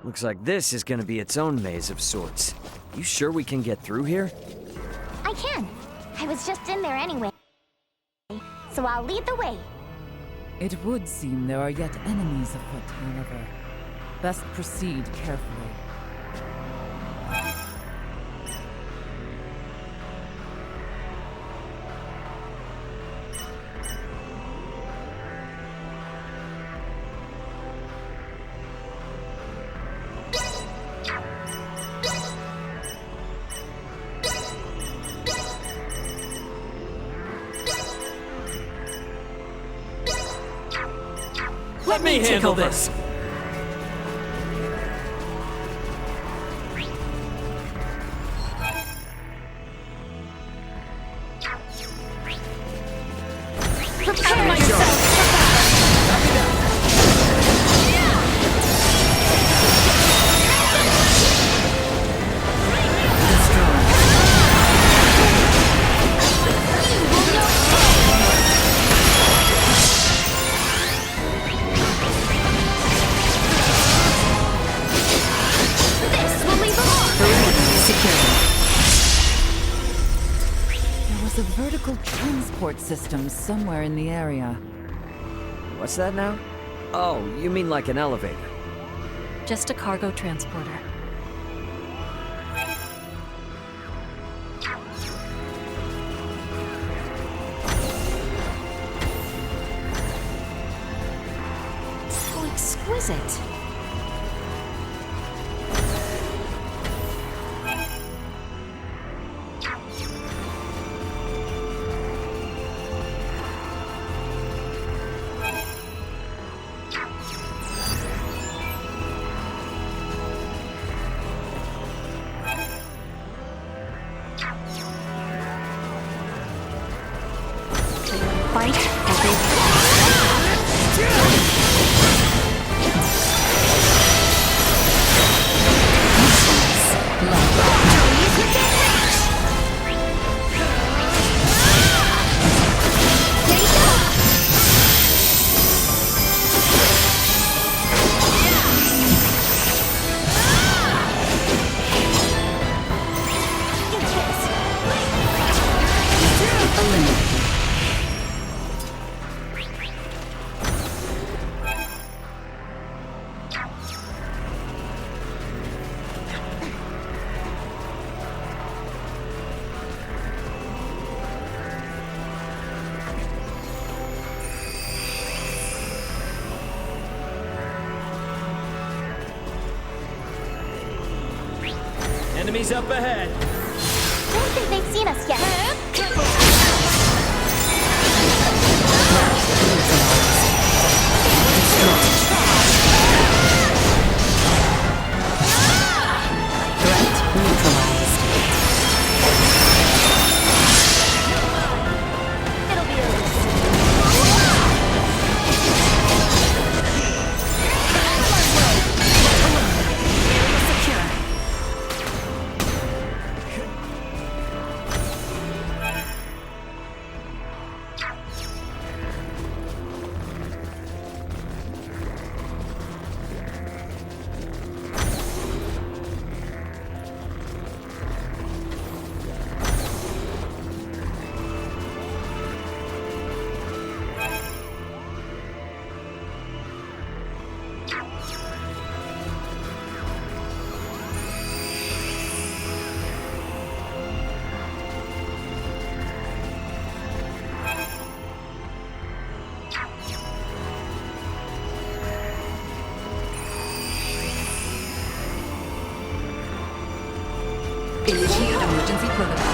Looks like this is gonna be its own maze of sorts. You sure we can get through here? I can. I was just in there anyway. So I'll lead the way. It would seem there are yet enemies afoot, however. Best proceed carefully. Let me handle this! Prepare yourself! There was a vertical transport system somewhere in the area. What's that now? Oh, you mean like an elevator? Just a cargo transporter. So exquisite. Fight Enemies up ahead! Don't think they've seen us yet. It'll be a Initiate emergency protocol.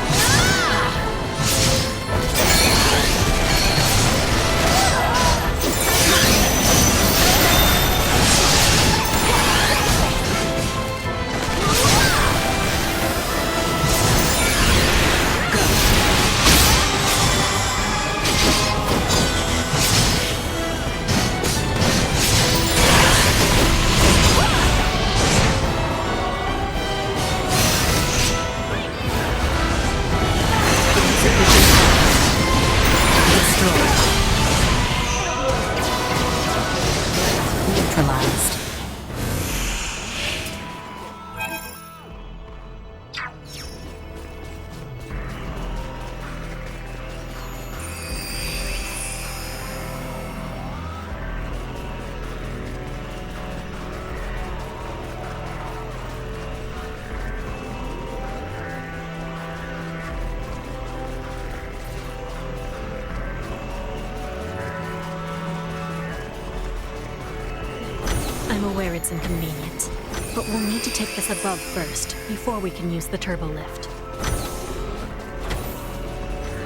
I'm aware it's inconvenient, but we'll need to take this above first, before we can use the turbo lift.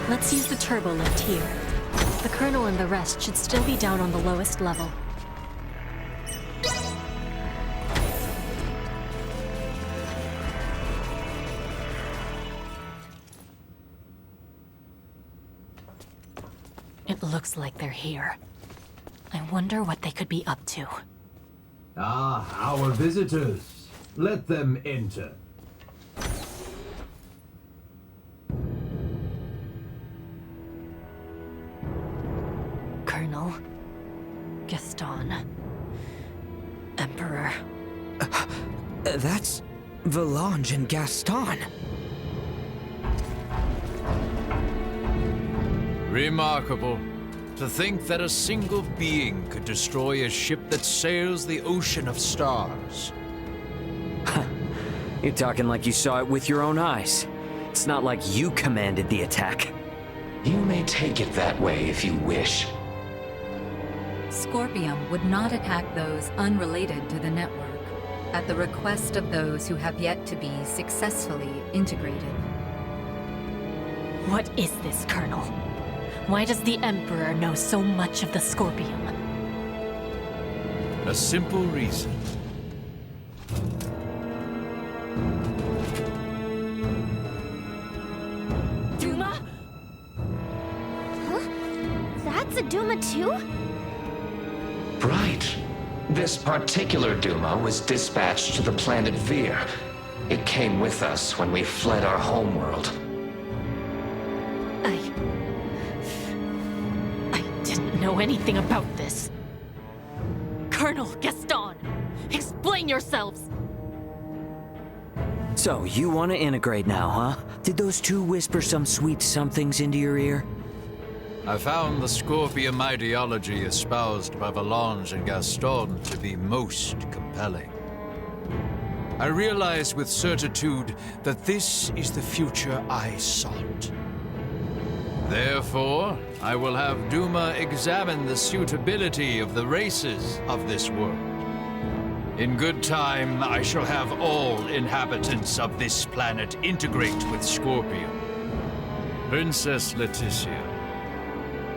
Let's use the turbo lift here. The Colonel and the rest should still be down on the lowest level. It looks like they're here. I wonder what they could be up to. Ah, our visitors. Let them enter. Colonel, Gaston, Emperor. That's Valange and Gaston. Remarkable. To think that a single being could destroy a ship that sails the ocean of stars. You're talking like you saw it with your own eyes. It's not like you commanded the attack. You may take it that way if you wish. Scorpium would not attack those unrelated to the network, at the request of those who have yet to be successfully integrated. What is this, Colonel? Why does the Emperor know so much of the Scorpium? A simple reason. Duma? Huh? That's a Duma too? Right. This particular Duma was dispatched to the planet Vir. It came with us when we fled our homeworld. I didn't know anything about this. Colonel Gaston, explain yourselves! So, you want to integrate now, huh? Did those two whisper some sweet somethings into your ear? I found the Scorpium ideology espoused by Valange and Gaston to be most compelling. I realized with certitude that this is the future I sought. Therefore, I will have Duma examine the suitability of the races of this world. In good time, I shall have all inhabitants of this planet integrate with Scorpium. Princess Leticia,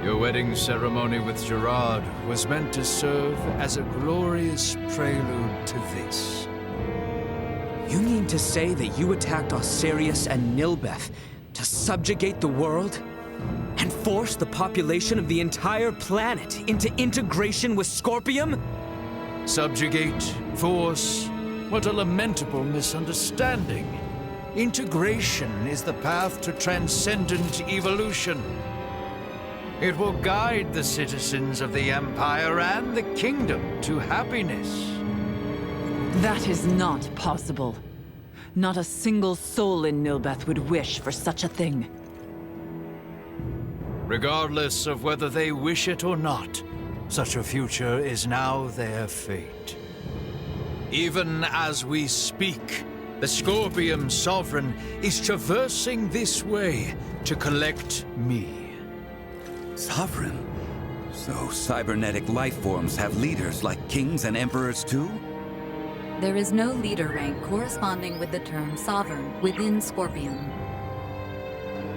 your wedding ceremony with Gerard was meant to serve as a glorious prelude to this. You mean to say that you attacked Osirius and Nilbeth to subjugate the world? And force the population of the entire planet into integration with Scorpium? Subjugate, force, what a lamentable misunderstanding. Integration is the path to transcendent evolution. It will guide the citizens of the Empire and the Kingdom to happiness. That is not possible. Not a single soul in Nilbeth would wish for such a thing. Regardless of whether they wish it or not, such a future is now their fate. Even as we speak, the Scorpium Sovereign is traversing this way to collect me. Sovereign? So cybernetic life forms have leaders like kings and emperors too? There is no leader rank corresponding with the term sovereign within Scorpium.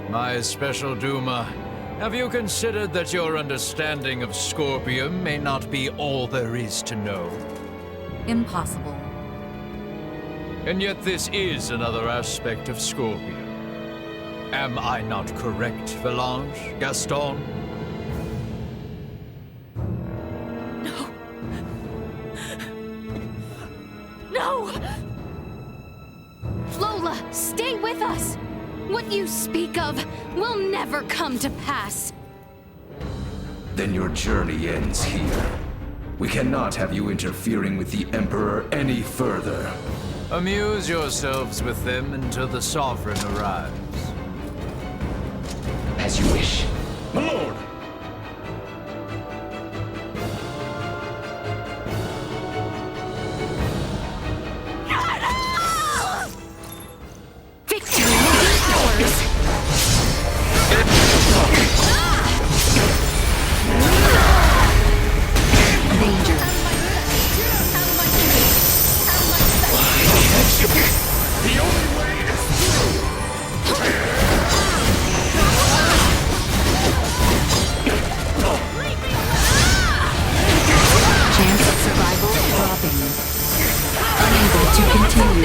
My special Duma, have you considered that your understanding of Scorpium may not be all there is to know? Impossible. And yet this is another aspect of Scorpium. Am I not correct, Valange, Gaston? No! Lola, stay with us! What you speak of will never come to pass. Then your journey ends here. We cannot have you interfering with the Emperor any further. Amuse yourselves with them until the Sovereign arrives. As you wish. My lord! Victory will be ours! Danger.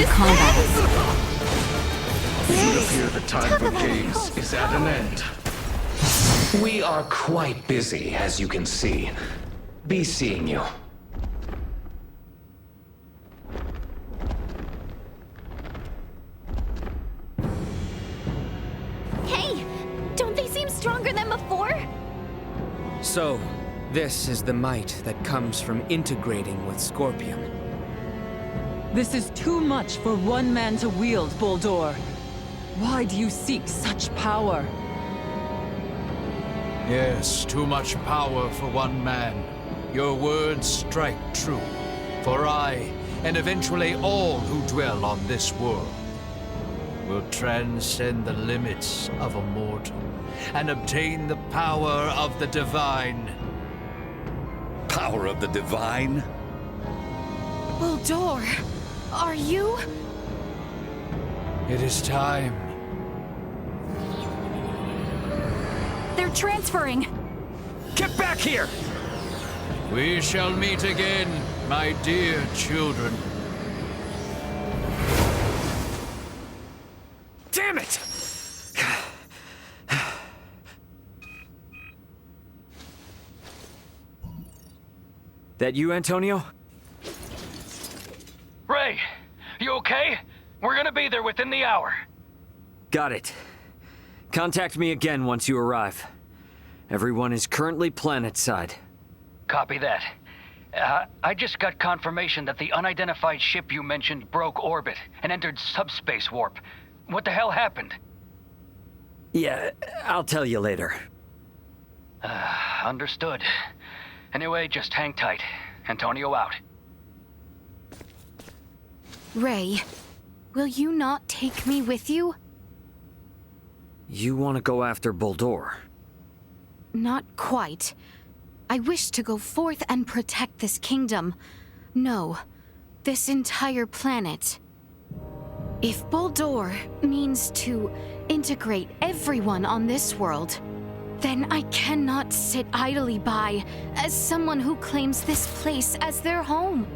combat. It should appear the time for games is at an end. We are quite busy, as you can see. Be seeing you. Hey! Don't they seem stronger than before? So, this is the might that comes from integrating with Scorpion. This is too much for one man to wield, Boldur. Why do you seek such power? Yes, too much power for one man. Your words strike true. For I, and eventually all who dwell on this world, will transcend the limits of a mortal and obtain the power of the divine. Power of the divine? Boldur, are you? It is time. They're transferring. Get back here! We shall meet again, my dear children. Damn it! That you, Antonio? Ray, you okay? We're gonna be there within the hour. Got it. Contact me again once you arrive. Everyone is currently planetside. Copy that. I just got confirmation that the unidentified ship you mentioned broke orbit and entered subspace warp. What the hell happened? Yeah, I'll tell you later. Understood. Anyway, just hang tight. Antonio out. Ray, will you not take me with you? You want to go after Boldur? Not quite. I wish to go forth and protect this kingdom. No, this entire planet. If Boldur means to integrate everyone on this world, then I cannot sit idly by as someone who claims this place as their home.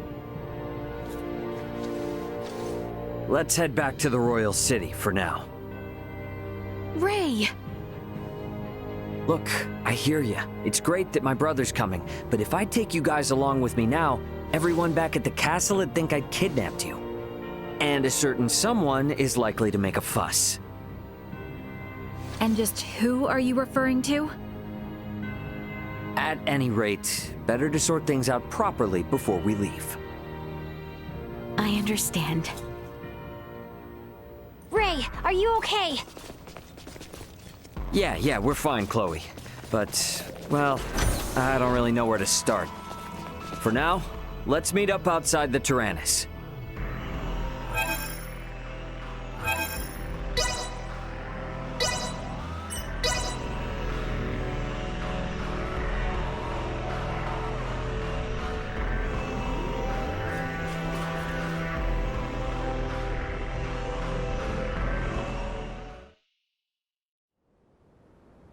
Let's head back to the Royal City for now. Ray! Look, I hear ya. It's great that my brother's coming, but if I take you guys along with me now, everyone back at the castle would think I'd kidnapped you. And a certain someone is likely to make a fuss. And just who are you referring to? At any rate, better to sort things out properly before we leave. I understand. Ray, are you okay? Yeah, we're fine, Chloe. But, well, I don't really know where to start. For now, let's meet up outside the Tyrannus.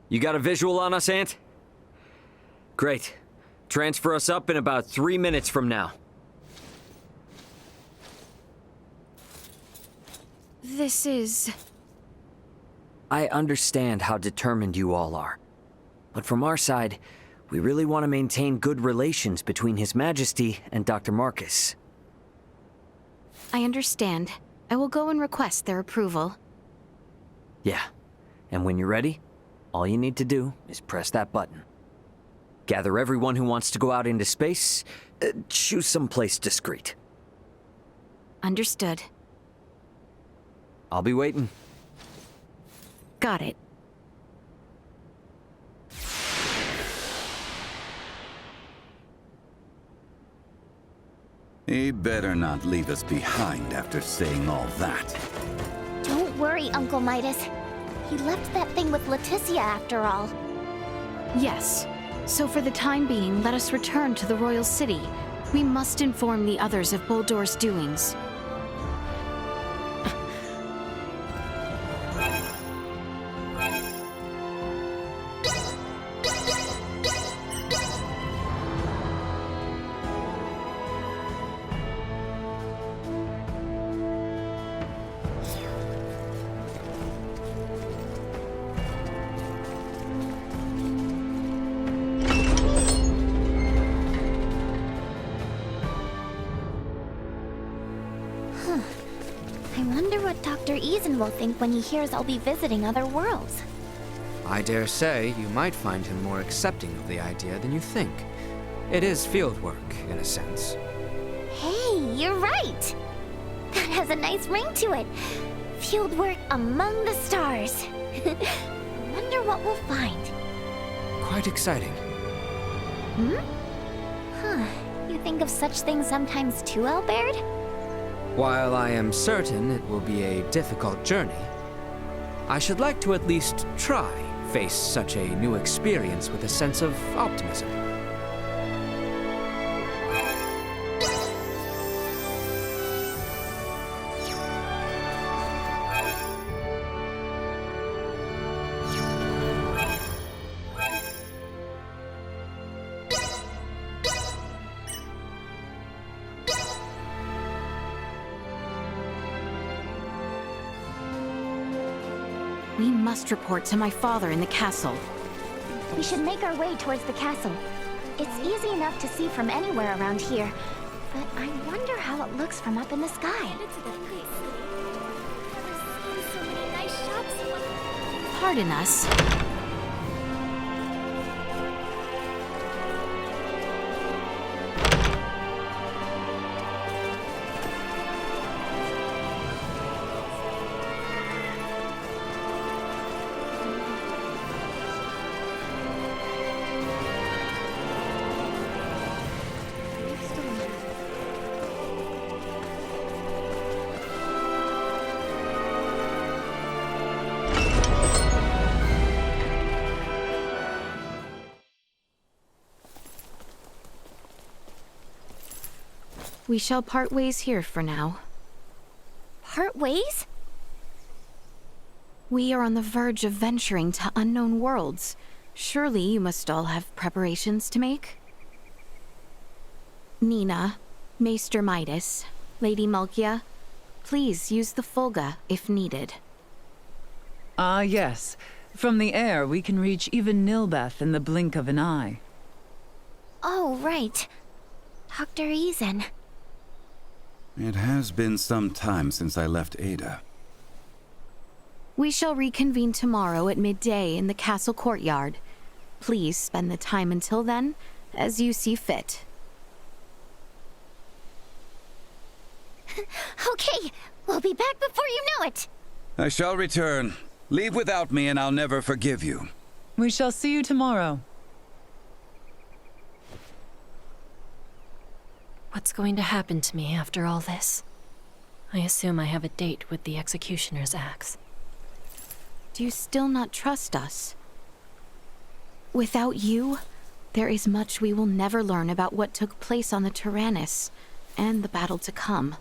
You got a visual on us, Ant? Great. Transfer us up in about 3 minutes from now. This is... I understand how determined you all are. But from our side, we really want to maintain good relations between His Majesty and Dr. Marcus. I understand. I will go and request their approval. Yeah. And when you're ready, all you need to do is press that button. Gather everyone who wants to go out into space. Choose someplace discreet. Understood. I'll be waiting. Got it. He better not leave us behind after saying all that. Don't worry, Uncle Midas. He left that thing with Leticia after all. Yes. So for the time being, let us return to the Royal City. We must inform the others of Boldur's doings. what Dr. Eason will think when he hears I'll be visiting other worlds. I dare say you might find him more accepting of the idea than you think. It is fieldwork, in a sense. Hey, you're right! That has a nice ring to it. Fieldwork among the stars. Wonder what we'll find. Quite exciting. Hmm? Huh. You think of such things sometimes too, Albert? While I am certain it will be a difficult journey, I should like to at least try face such a new experience with a sense of optimism. We must report to my father in the castle. We should make our way towards the castle. It's easy enough to see from anywhere around here, but I wonder how it looks from up in the sky. Pardon us. We shall part ways here for now. Part ways? We are on the verge of venturing to unknown worlds. Surely you must all have preparations to make? Nina, Maester Midas, Lady Malkia, please use the Fulga if needed. Ah, yes. From the air, we can reach even Nilbeth in the blink of an eye. Oh, right. Dr. Eason. It has been some time since I left Ada. We shall reconvene tomorrow at midday in the castle courtyard. Please spend the time until then as you see fit. Okay, we'll be back before you know it. I shall return. Leave without me and I'll never forgive you. We shall see you tomorrow. What's going to happen to me after all this? I assume I have a date with the Executioner's axe. Do you still not trust us? Without you, there is much we will never learn about what took place on the Tyrannus and the battle to come.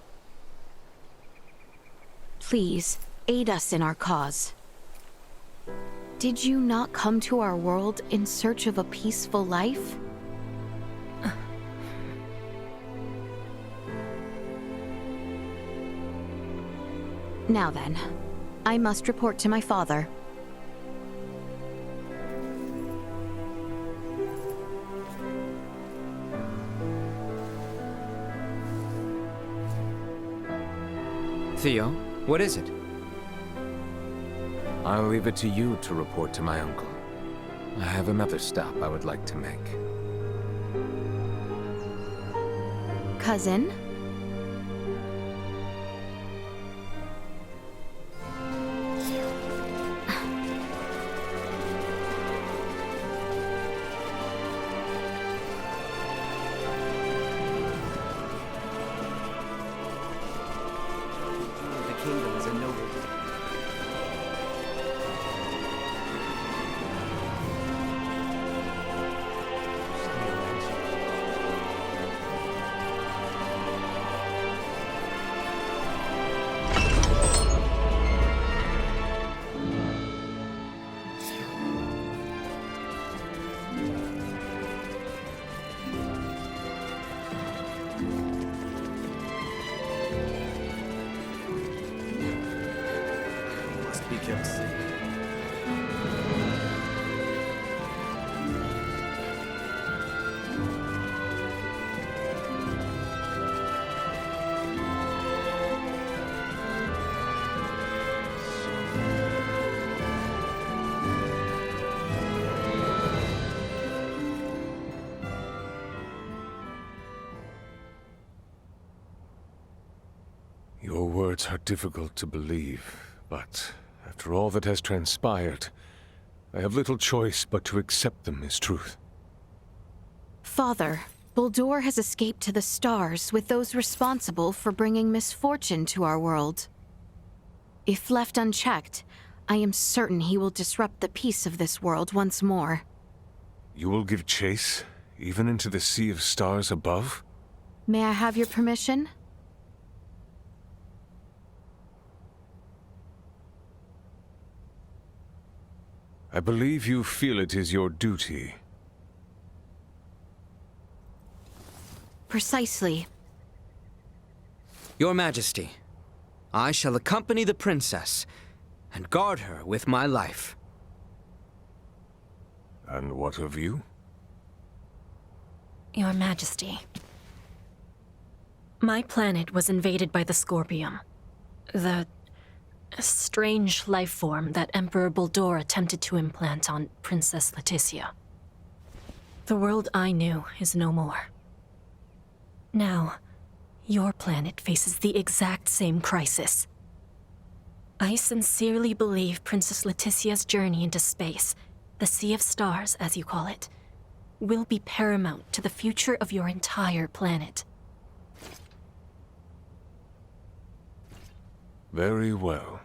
Please, aid us in our cause. Did you not come to our world in search of a peaceful life? Now then, I must report to my father. Theo, what is it? I'll leave it to you to report to my uncle. I have another stop I would like to make. Cousin? Be kept safe. words are difficult to believe, but after all that has transpired, I have little choice but to accept them as truth. Father, Buldur has escaped to the stars with those responsible for bringing misfortune to our world. If left unchecked, I am certain he will disrupt the peace of this world once more. You will give chase, even into the sea of stars above? May I have your permission? I believe you feel it is your duty. Precisely. Your Majesty, I shall accompany the princess and guard her with my life. And what of you? Your Majesty. My planet was invaded by the Scorpium. The strange life form that Emperor Buldur attempted to implant on Princess Leticia. The world I knew is no more. Now, your planet faces the exact same crisis. I sincerely believe Princess Leticia's journey into space, the Sea of Stars, as you call it, will be paramount to the future of your entire planet. Very well.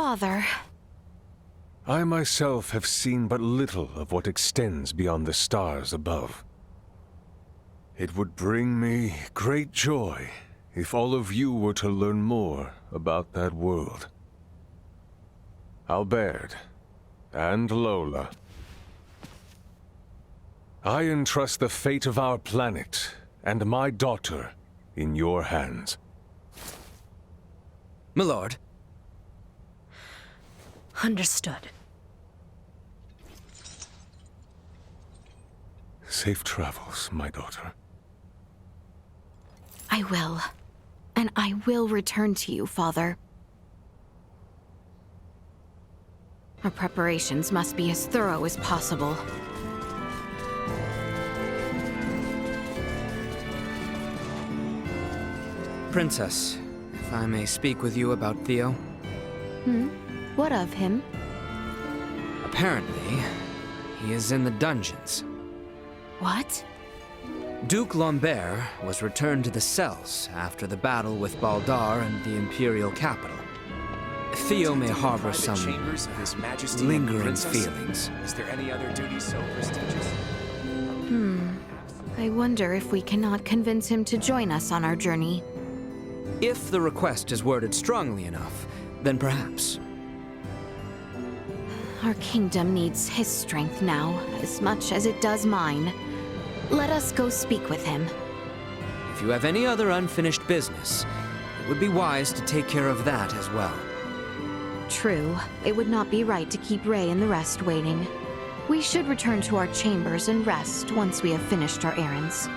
Father. I myself have seen but little of what extends beyond the stars above. It would bring me great joy if all of you were to learn more about that world. Albert and Lola, I entrust the fate of our planet and my daughter in your hands. My lord. Understood. Safe travels, my daughter. I will. And I will return to you, Father. Our preparations must be as thorough as possible. Princess, if I may speak with you about Theo. What of him? Apparently, he is in the dungeons. What? Duke Lambert was returned to the cells after the battle with Baldar and the Imperial capital. Theo may harbor some lingering feelings. Is there any other duty so prestigious? I wonder if we cannot convince him to join us on our journey. If the request is worded strongly enough, then perhaps. Our kingdom needs his strength now, as much as it does mine. Let us go speak with him. If you have any other unfinished business, it would be wise to take care of that as well. True. It would not be right to keep Ray and the rest waiting. We should return to our chambers and rest once we have finished our errands.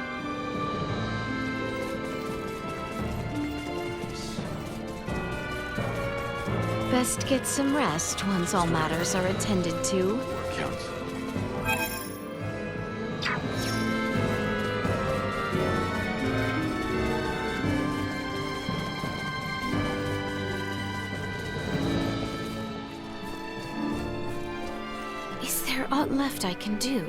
Best get some rest once all matters are attended to. Is there aught left I can do?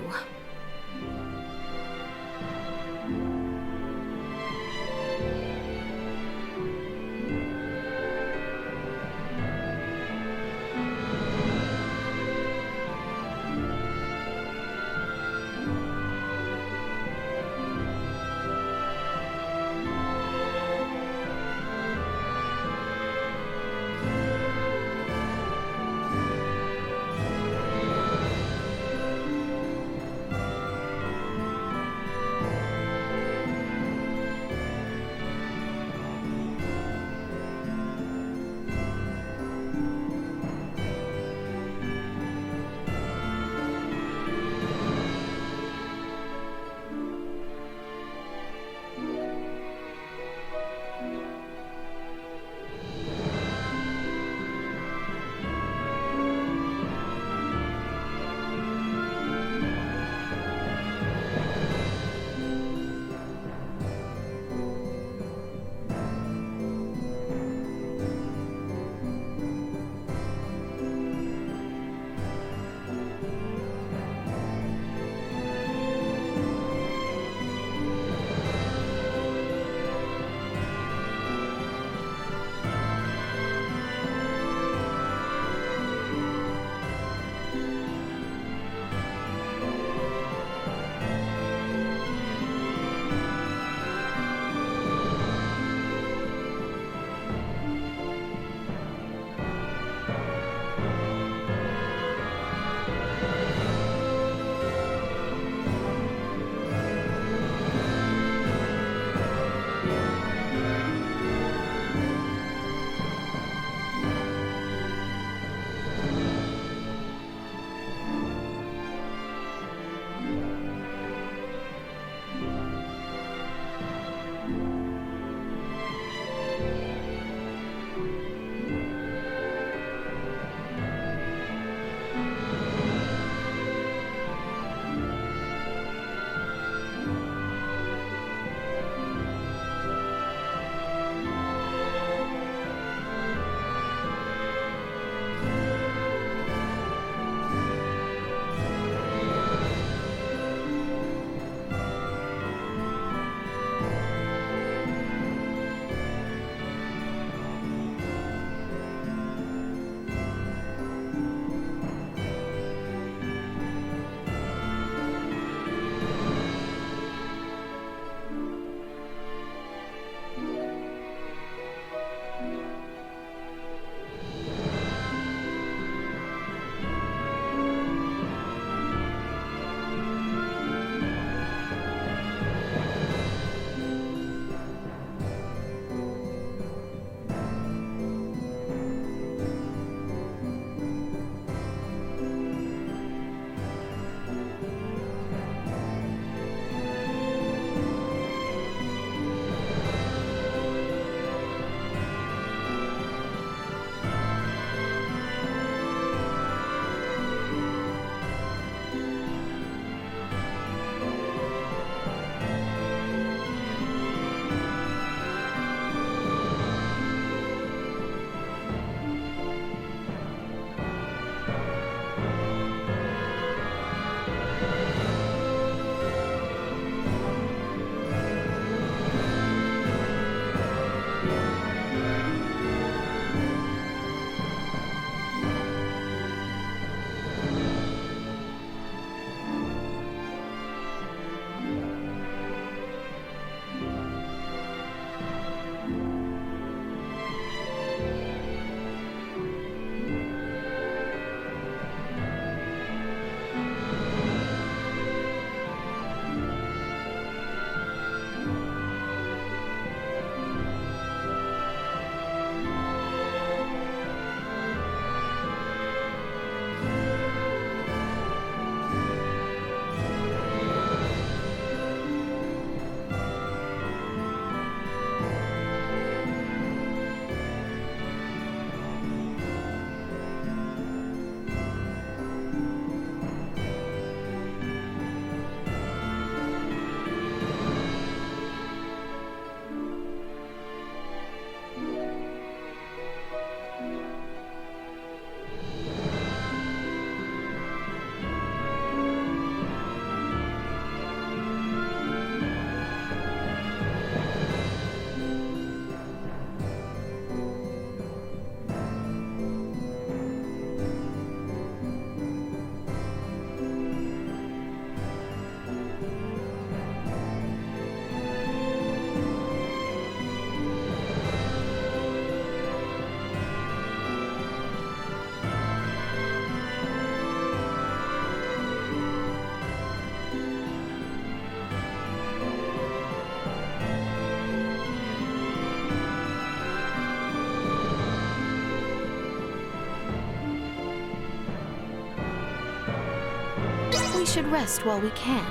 should rest while we can.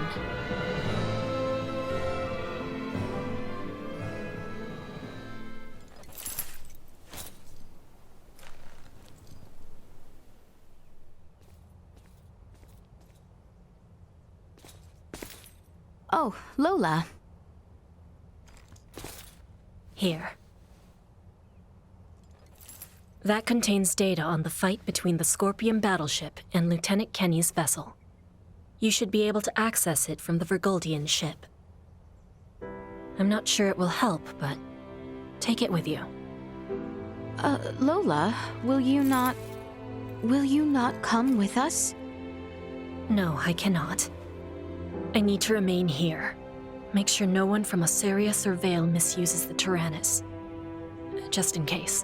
Oh, Lola. Here. That contains data on the fight between the Scorpion battleship and Lieutenant Kenny's vessel. You should be able to access it from the Vergoldian ship. I'm not sure it will help, but take it with you. Lola, will you not come with us? No, I cannot. I need to remain here. Make sure no one from Osarius or Vale misuses the Tyrannus. Just in case.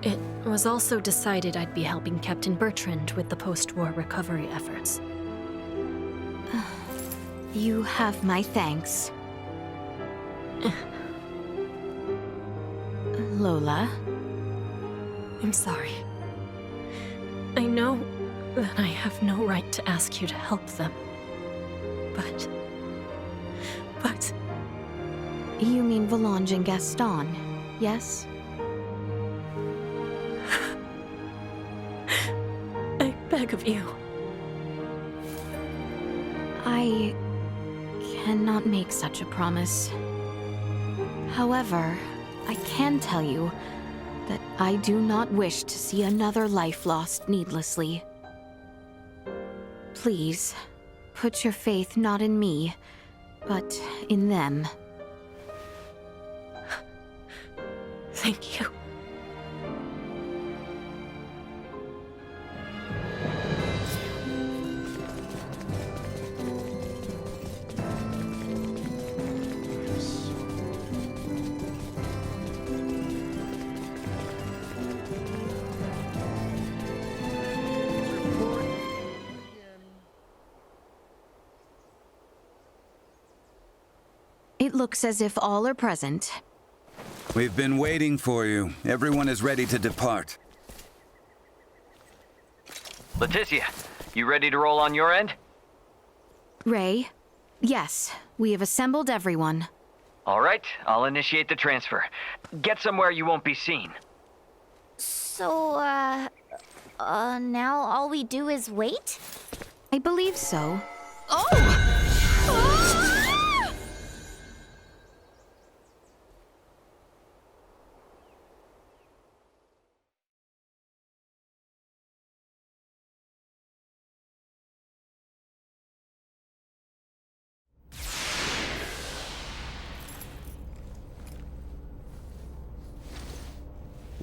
It was also decided I'd be helping Captain Bertrand with the post-war recovery efforts. You have my thanks. Lola? I'm sorry. I know that I have no right to ask you to help them. But... You mean Volange and Gaston, yes? I beg of you. I cannot make such a promise. However, I can tell you that I do not wish to see another life lost needlessly. Please, put your faith not in me, but in them. Thank you. It looks as if all are present. We've been waiting for you. Everyone is ready to depart. Leticia, you ready to roll on your end? Ray? Yes, we have assembled everyone. All right, I'll initiate the transfer. Get somewhere you won't be seen. So, now all we do is wait? I believe so.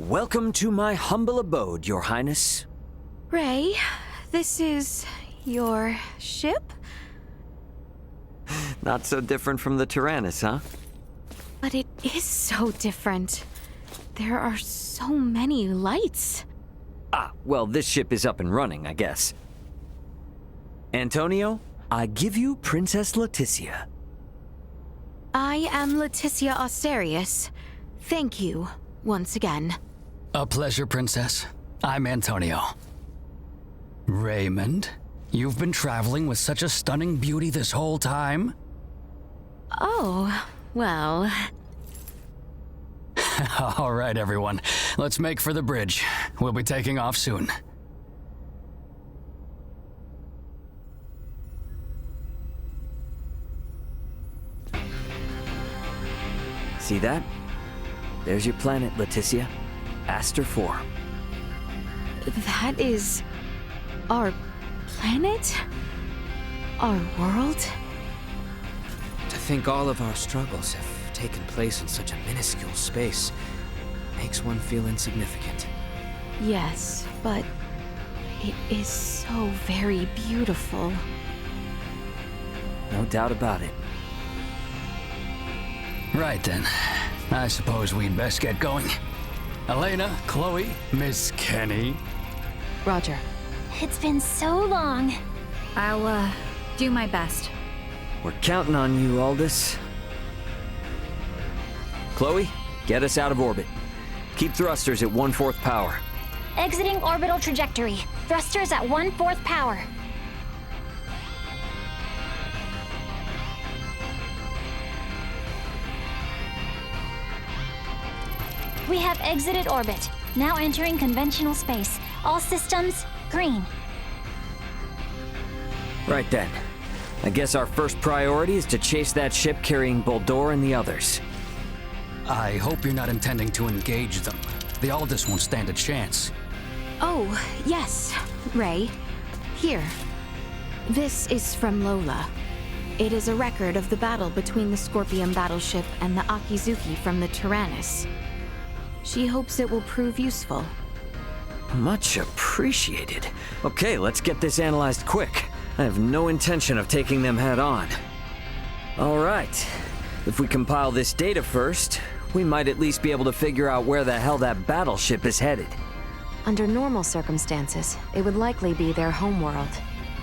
Welcome to my humble abode, Your Highness. Ray, this is your ship? Not so different from the Tyrannus, huh? But it is so different. There are so many lights. Ah, well, this ship is up and running, I guess. Antonio, I give you Princess Leticia. I am Leticia Osarius. Thank you, once again. A pleasure, Princess. I'm Antonio. Raymond, you've been traveling with such a stunning beauty this whole time? Oh, well... All right, everyone. Let's make for the bridge. We'll be taking off soon. See that? There's your planet, Leticia. Aster 4. That is... our planet? Our world? To think all of our struggles have taken place in such a minuscule space makes one feel insignificant. Yes, but it is so very beautiful. No doubt about it. Right then. I suppose we'd best get going. Elena, Chloe, Miss Kenny. Roger. It's been so long. I'll, do my best. We're counting on you, Aldous. Chloe, get us out of orbit. Keep thrusters at 1/4 power. Exiting orbital trajectory. Thrusters at 1/4 power. We have exited orbit. Now entering conventional space. All systems, green. Right then. I guess our first priority is to chase that ship carrying Boldore and the others. I hope you're not intending to engage them. The Aldous won't stand a chance. Oh, yes, Ray. Here. This is from Lola. It is a record of the battle between the Scorpion battleship and the Akizuki from the Tyrannus. She hopes it will prove useful. Much appreciated. Okay, let's get this analyzed quick. I have no intention of taking them head on. All right. If we compile this data first, we might at least be able to figure out where the hell that battleship is headed. Under normal circumstances, it would likely be their homeworld.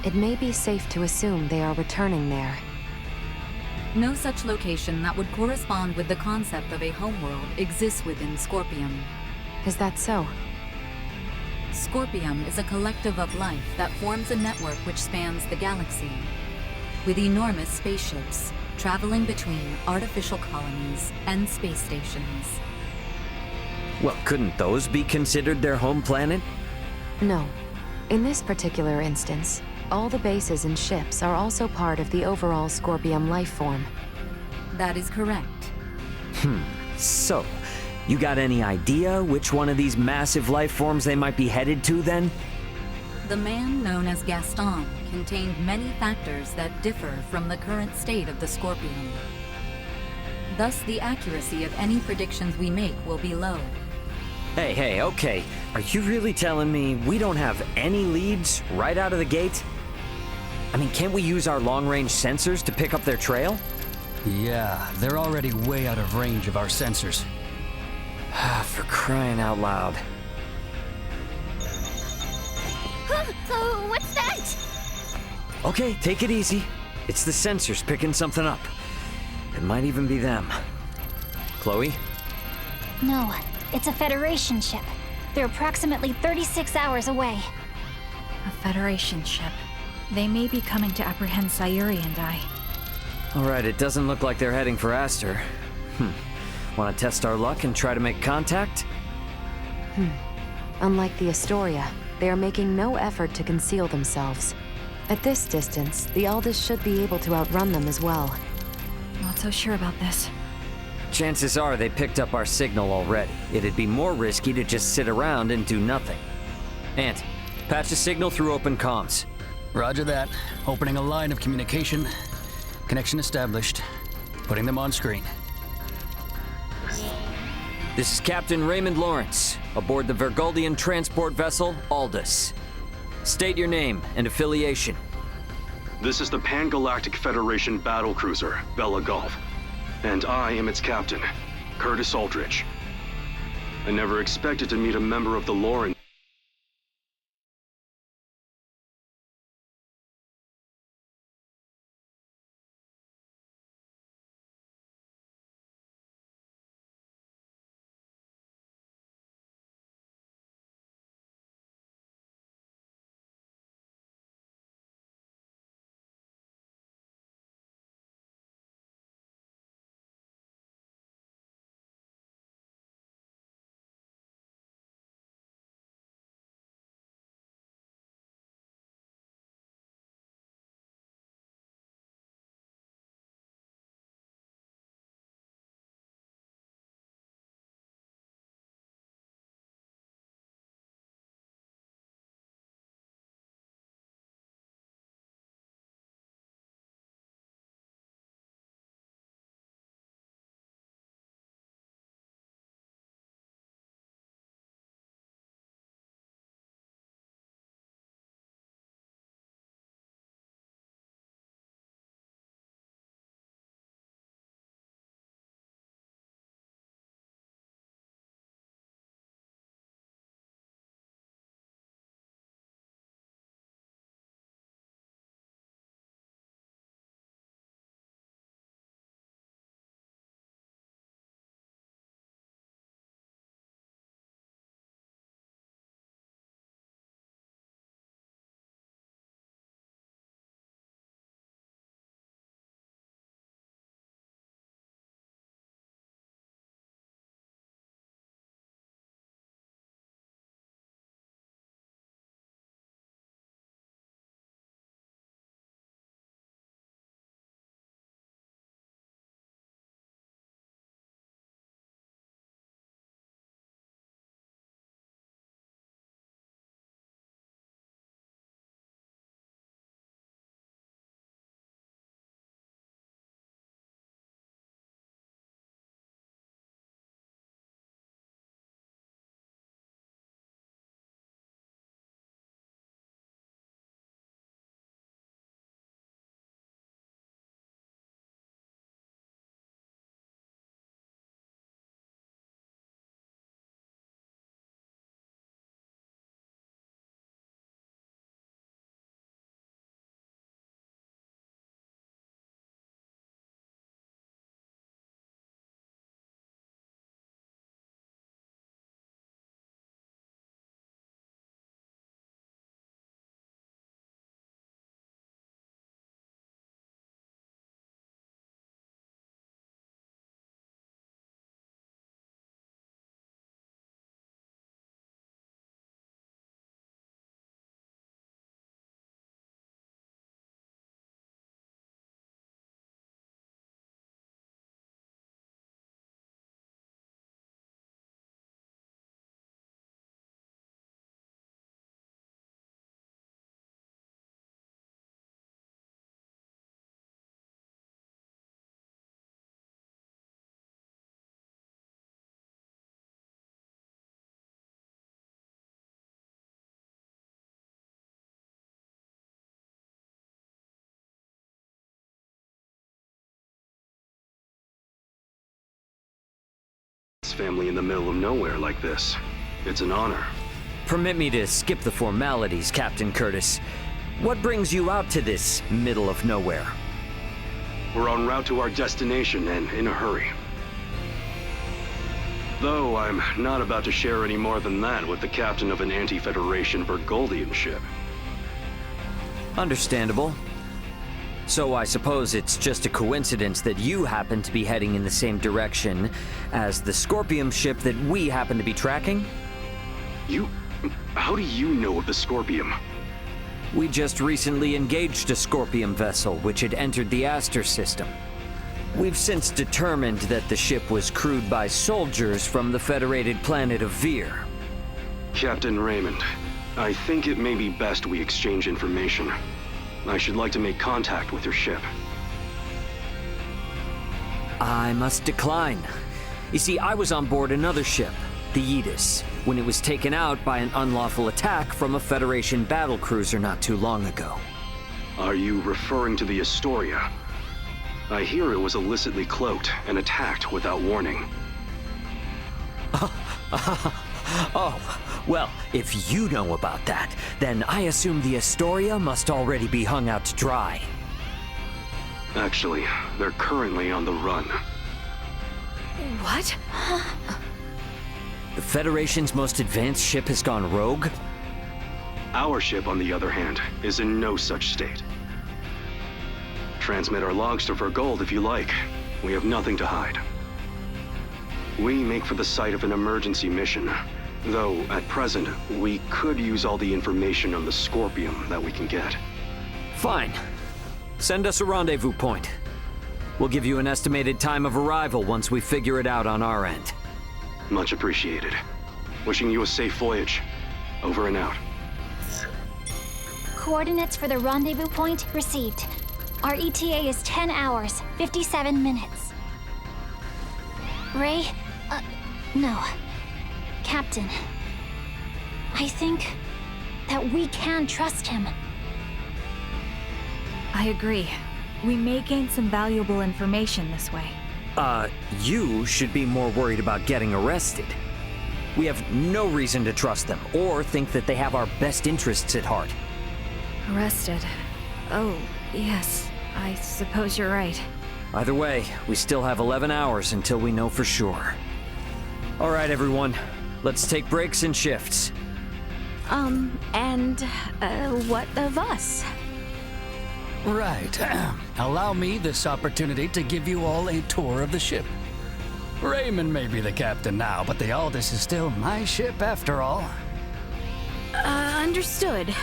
It may be safe to assume they are returning there. No such location that would correspond with the concept of a homeworld exists within Scorpium. Is that so? Scorpium is a collective of life that forms a network which spans the galaxy, with enormous spaceships traveling between artificial colonies and space stations. Well, couldn't those be considered their home planet? No. In this particular instance, all the bases and ships are also part of the overall Scorpium life form. That is correct. So, you got any idea which one of these massive life forms they might be headed to then? The man known as Gaston contained many factors that differ from the current state of the Scorpion. Thus, the accuracy of any predictions we make will be low. Hey, okay. Are you really telling me we don't have any leads right out of the gate? I mean, can't we use our long-range sensors to pick up their trail? Yeah, they're already way out of range of our sensors. For crying out loud. What's that? Okay, take it easy. It's the sensors picking something up. It might even be them. Chloe? No, it's a Federation ship. They're approximately 36 hours away. A Federation ship. They may be coming to apprehend Sayuri and I. Alright, it doesn't look like they're heading for Aster. Want to test our luck and try to make contact? Unlike the Astoria, they are making no effort to conceal themselves. At this distance, the Aldous should be able to outrun them as well. Not so sure about this. Chances are they picked up our signal already. It'd be more risky to just sit around and do nothing. Ant, patch a signal through open comms. Roger that. Opening a line of communication. Connection established. Putting them on screen. This is Captain Raymond Lawrence, aboard the Vergoldian transport vessel, Aldous. State your name and affiliation. This is the Pan-Galactic Federation battlecruiser, Bella Gulf. And I am its captain, Curtis Aldrich. I never expected to meet a member of the Lawrence family in the middle of nowhere like this. It's an honor. Permit me to skip the formalities, Captain Curtis. What brings you out to this middle of nowhere? We're en route to our destination and in a hurry. Though I'm not about to share any more than that with the captain of an anti-Federation Burgoldian ship. Understandable. So I suppose it's just a coincidence that you happen to be heading in the same direction as the Scorpium ship that we happen to be tracking? How do you know of the Scorpium? We just recently engaged a Scorpium vessel which had entered the Aster system. We've since determined that the ship was crewed by soldiers from the federated planet of Vir. Captain Raymond, I think it may be best we exchange information. I should like to make contact with your ship. I must decline. You see, I was on board another ship, the Aegis, when it was taken out by an unlawful attack from a Federation battlecruiser not too long ago. Are you referring to the Astoria? I hear it was illicitly cloaked and attacked without warning. Oh, well, if you know about that, then I assume the Astoria must already be hung out to dry. Actually, they're currently on the run. What? The Federation's most advanced ship has gone rogue? Our ship, on the other hand, is in no such state. Transmit our logs to Vergold if you like. We have nothing to hide. We make for the site of an emergency mission, though at present, we could use all the information on the Scorpium that we can get. Fine. Send us a rendezvous point. We'll give you an estimated time of arrival once we figure it out on our end. Much appreciated. Wishing you a safe voyage. Over and out. Coordinates for the rendezvous point received. Our ETA is 10 hours, 57 minutes. Ray? No. Captain. I think that we can trust him. I agree. We may gain some valuable information this way. You should be more worried about getting arrested. We have no reason to trust them, or think that they have our best interests at heart. Arrested. Oh, yes. I suppose you're right. Either way, we still have 11 hours until we know for sure. All right, everyone. Let's take breaks and shifts. What of us? Right. Allow me this opportunity to give you all a tour of the ship. Raymond may be the captain now, but the Aldous is still my ship after all. Understood.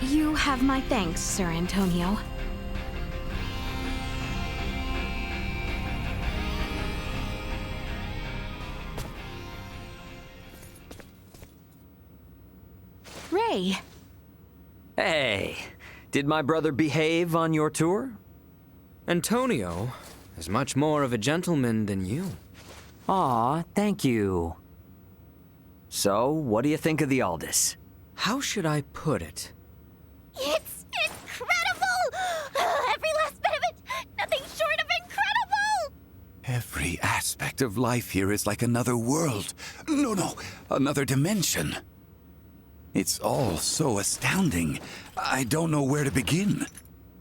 You have my thanks, Sir Antonio. Ray. Hey, did my brother behave on your tour? Antonio is much more of a gentleman than you. Aw, thank you. So, what do you think of the Aldous? How should I put it? It's incredible! Every last bit of it! Nothing short of incredible! Every aspect of life here is like another world. No, another dimension. It's all so astounding. I don't know where to begin.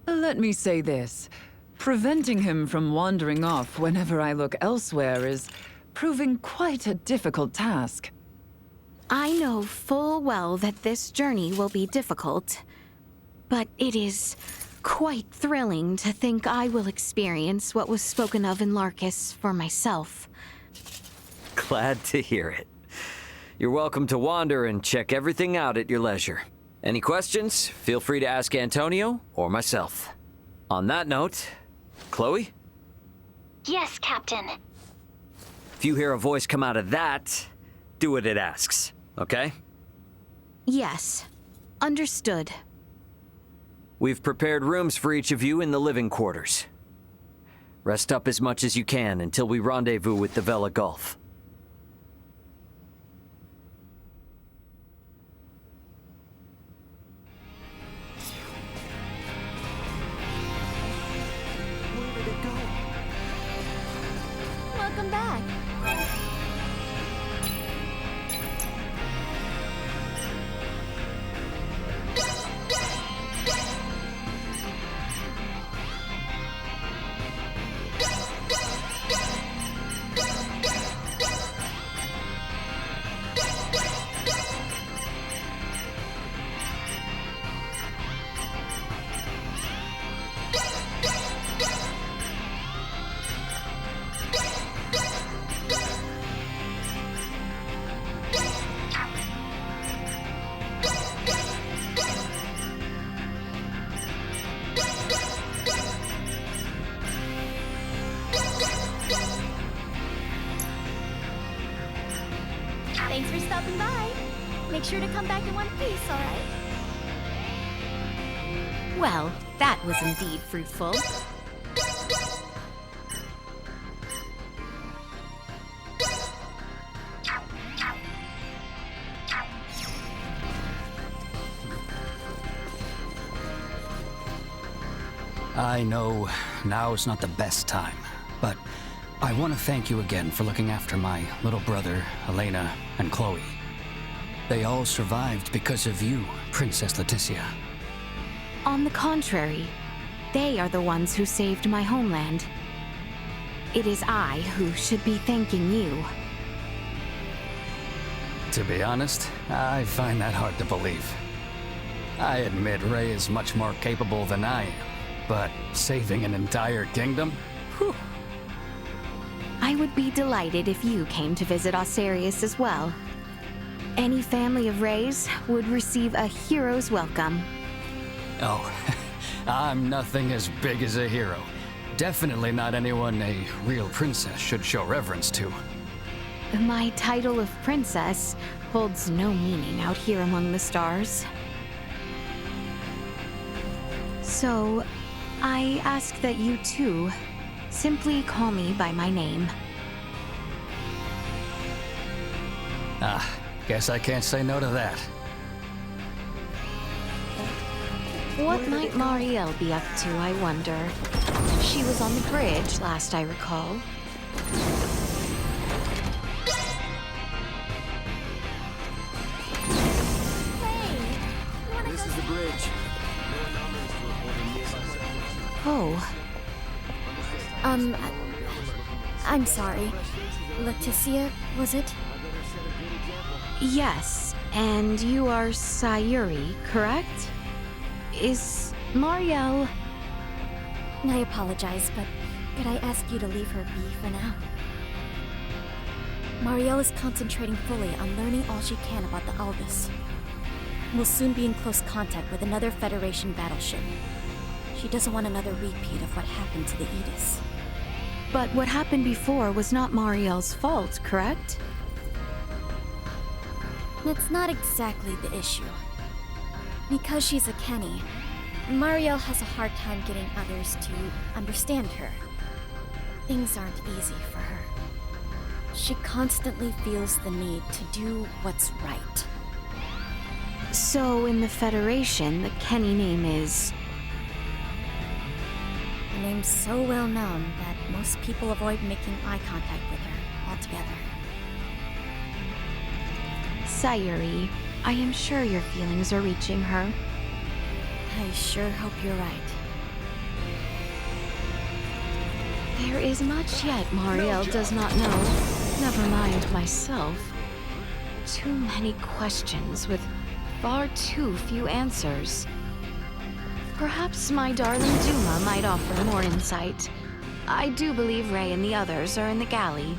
Let me say this. Preventing him from wandering off whenever I look elsewhere is proving quite a difficult task. I know full well that this journey will be difficult, but it is quite thrilling to think I will experience what was spoken of in Larkus for myself. Glad to hear it. You're welcome to wander and check everything out at your leisure. Any questions? Feel free to ask Antonio or myself. On that note, Chloe? Yes, Captain. If you hear a voice come out of that, do what it asks, okay? Yes. Understood. We've prepared rooms for each of you in the living quarters. Rest up as much as you can until we rendezvous with the Vela Gulf. Welcome back. stopping by. Make sure to come back in one piece, alright? Well, that was indeed fruitful. I know now's not the best time, but I want to thank you again for looking after my little brother, Elena, and Chloe. They all survived because of you, Princess Leticia. On the contrary, they are the ones who saved my homeland. It is I who should be thanking you. To be honest, I find that hard to believe. I admit Ray is much more capable than I am, but saving an entire kingdom? Whew. I would be delighted if you came to visit Osarius as well. Any family of Rays would receive a hero's welcome. Oh, I'm nothing as big as a hero. Definitely not anyone a real princess should show reverence to. My title of princess holds no meaning out here among the stars. So, I ask that you too simply call me by my name. Guess I can't say no to that. What might Marielle be up to, I wonder? She was on the bridge, last I recall. This is the bridge. Oh. I'm sorry. Leticia, was it? Yes, and you are Sayuri, correct? Is Marielle... I apologize, but could I ask you to leave her be for now? Marielle is concentrating fully on learning all she can about the Aldous. We'll soon be in close contact with another Federation battleship. She doesn't want another repeat of what happened to the Aegis. But what happened before was not Marielle's fault, correct? That's not exactly the issue. Because she's a Kenny, Marielle has a hard time getting others to understand her. Things aren't easy for her. She constantly feels the need to do what's right. So in the Federation, the Kenny name is... Her name's so well known that most people avoid making eye contact with her altogether. Sayuri, I am sure your feelings are reaching her. I sure hope you're right. There is much yet Marielle does not know. Never mind myself. Too many questions with far too few answers. Perhaps my darling Duma might offer more insight. I do believe Ray and the others are in the galley.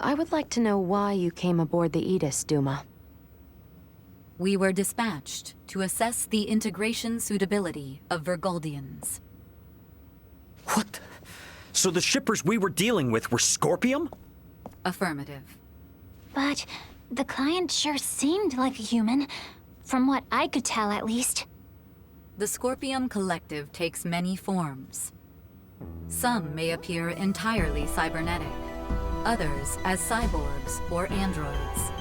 I would like to know why you came aboard the Aegis, Duma. We were dispatched to assess the integration suitability of Vergoldians. What? So the shippers we were dealing with were Scorpium? Affirmative. But the client sure seemed like a human, from what I could tell at least. The Scorpium Collective takes many forms. Some may appear entirely cybernetic, others as cyborgs or androids.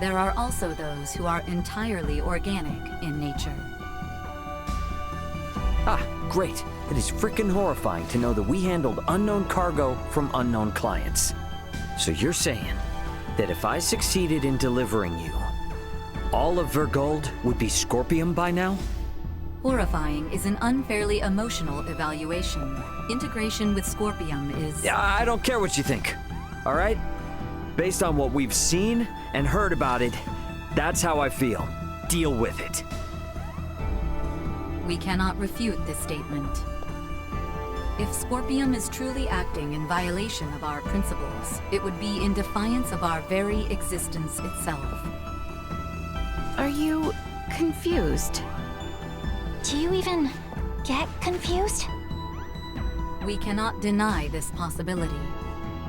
There are also those who are entirely organic in nature. Ah, great. It is frickin' horrifying to know that we handled unknown cargo from unknown clients. So you're saying that if I succeeded in delivering you, all of Vergold would be Scorpium by now? Horrifying is an unfairly emotional evaluation. Integration with Scorpium is... Yeah, I don't care what you think, all right? Based on what we've seen and heard about it, that's how I feel. Deal with it. We cannot refute this statement. If Scorpium is truly acting in violation of our principles, it would be in defiance of our very existence itself. Are you confused? Do you even get confused? We cannot deny this possibility.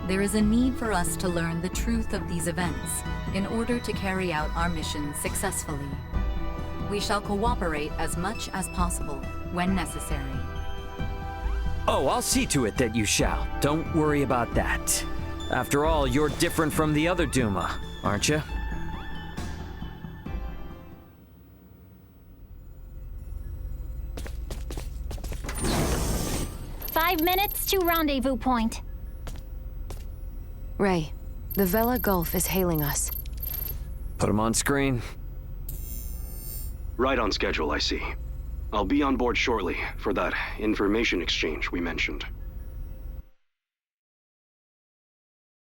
There is a need for us to learn the truth of these events in order to carry out our mission successfully. We shall cooperate as much as possible when necessary. Oh, I'll see to it that you shall. Don't worry about that. After all, you're different from the other Duma, aren't you? "5 minutes to rendezvous point." Ray, the Vela Gulf is hailing us. Put him on screen. Right on schedule, I see. I'll be on board shortly for that information exchange we mentioned.